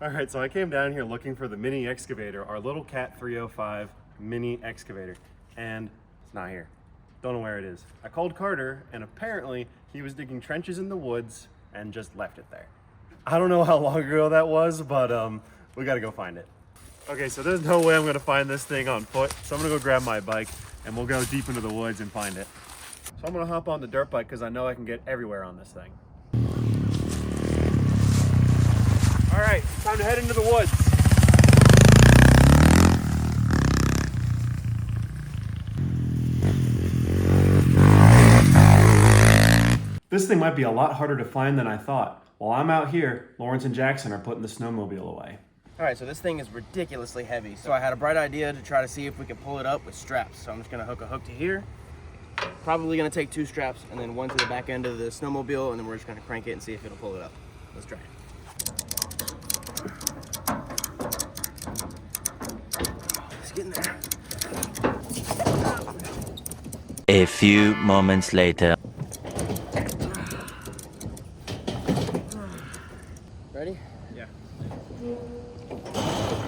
All right, so I came down here looking for the mini excavator, our little Cat 305 mini excavator, and it's not here. Don't know where it is. I called Carter, and apparently he was digging trenches in the woods and just left it there. I don't know how long ago that was, but we gotta go find it. Okay, so there's no way I'm gonna find this thing on foot, so I'm gonna go grab my bike and we'll go deep into the woods and find it. So I'm gonna hop on the dirt bike because I know I can get everywhere on this thing. All right, it's time to head into the woods. This thing might be a lot harder to find than I thought. While I'm out here, Lawrence and Jackson are putting the snowmobile away. All right, so this thing is ridiculously heavy. So I had a bright idea to try to see if we could pull it up with straps. So I'm just gonna hook a hook to here. Probably gonna take 2 straps and then one to the back end of the snowmobile, and then we're just gonna crank it and see if it'll pull it up. Let's try it. Let's get in there. A few moments later. Ready? Yeah.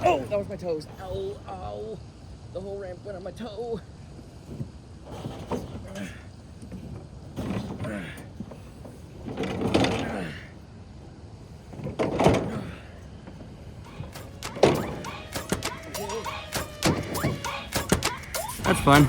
Oh, that was my toes. Ow, ow. The whole ramp went on my toe. That's fun.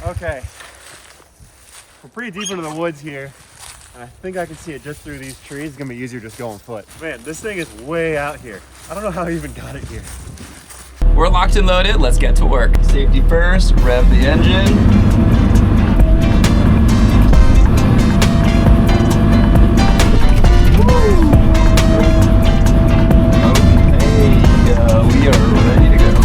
Okay, we're pretty deep into the woods here, and I think I can see it just through these trees. It's gonna be easier just going foot. Man, this thing is way out here. I don't know how I even got it here. We're locked and loaded, let's get to work. Safety first, rev the engine. We are ready to go.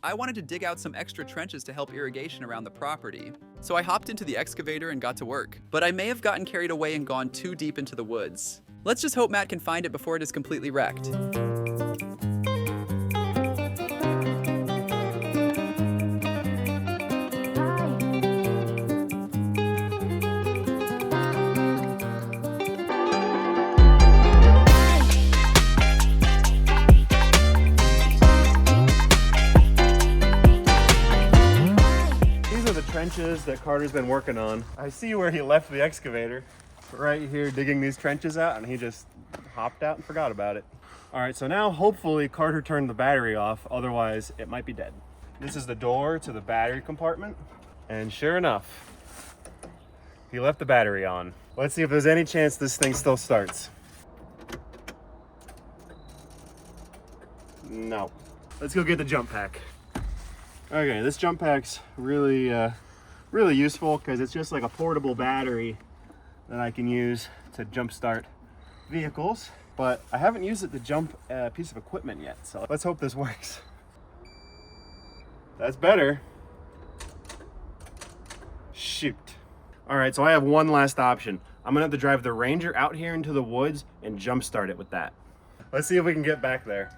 I wanted to dig out some extra trenches to help irrigation around the property. So I hopped into the excavator and got to work. But I may have gotten carried away and gone too deep into the woods. Let's just hope Matt can find it before it is completely wrecked. Trenches that Carter's been working on. I see where he left the excavator right here digging these trenches out, and he just hopped out and forgot about it. All right, so now hopefully Carter turned the battery off, otherwise it might be dead. This is the door to the battery compartment, and sure enough, he left the battery on. Let's see if there's any chance this thing still starts. No. Let's go get the jump pack. Okay, this jump pack's really useful because it's just like a portable battery that I can use to jumpstart vehicles, but I haven't used it to jump a piece of equipment yet, so let's hope this works. That's better. Shoot. All right, so I have one last option. I'm gonna have to drive the Ranger out here into the woods and jumpstart it with that. Let's see if we can get back there.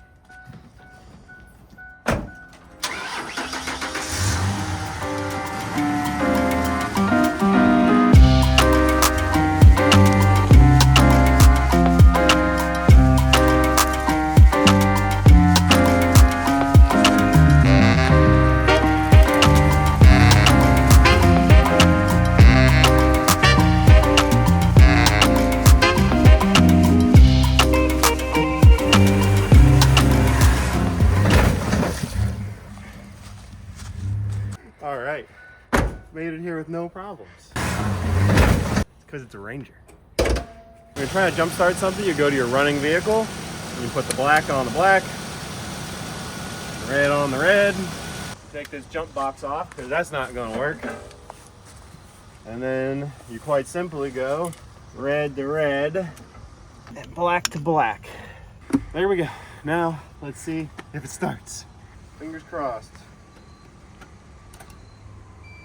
All right, made it here with no problems. It's because it's a Ranger. When you're trying to jump start something, you go to your running vehicle, and you put the black on the black, the red on the red. Take this jump box off, because that's not gonna work. And then you quite simply go red to red, and black to black. There we go. Now, let's see if it starts. Fingers crossed.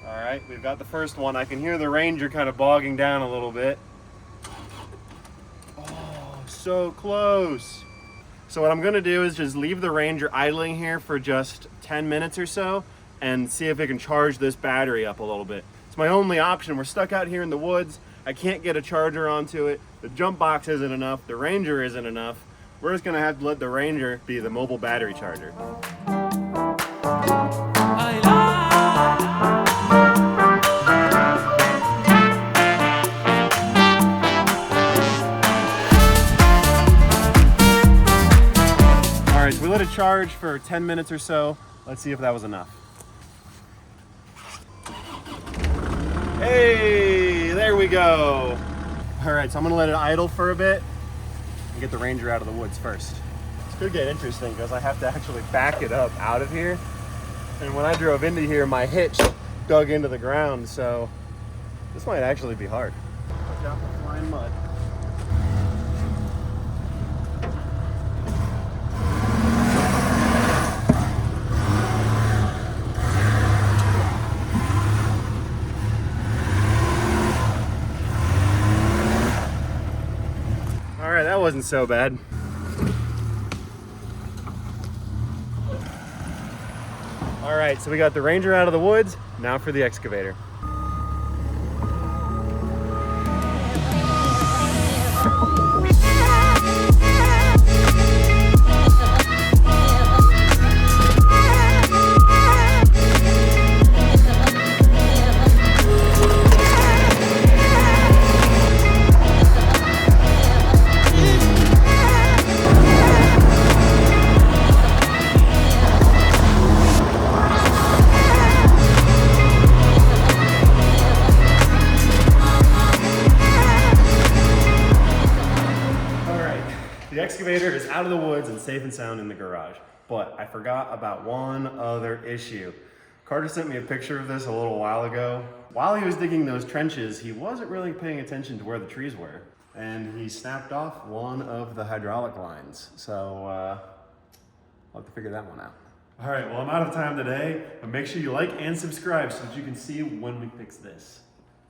All right, we've got the first one. I can hear the Ranger kind of bogging down a little bit. Oh, so close. So what I'm gonna do is just leave the Ranger idling here for just 10 minutes or so and see if it can charge this battery up a little bit. It's my only option. We're stuck out here in the woods. I can't get a charger onto it. The jump box isn't enough. The Ranger isn't enough. We're just gonna have to let the Ranger be the mobile battery charger. All right, so we let it charge for 10 minutes or so. Let's see if that was enough. Hey, there we go. All right, so I'm gonna let it idle for a bit and get the Ranger out of the woods first. This could get interesting because I have to actually back it up out of here. And when I drove into here, my hitch dug into the ground, so this might actually be hard. Watch out for flying mud. All right, that wasn't so bad. All right, so we got the Ranger out of the woods. Now for the excavator. The excavator is out of the woods and safe and sound in the garage, but I forgot about one other issue. Carter sent me a picture of this a little while ago. While he was digging those trenches, he wasn't really paying attention to where the trees were, and he snapped off one of the hydraulic lines. So I'll have to figure that one out. All right, well, I'm out of time today, but make sure you like and subscribe so that you can see when we fix this.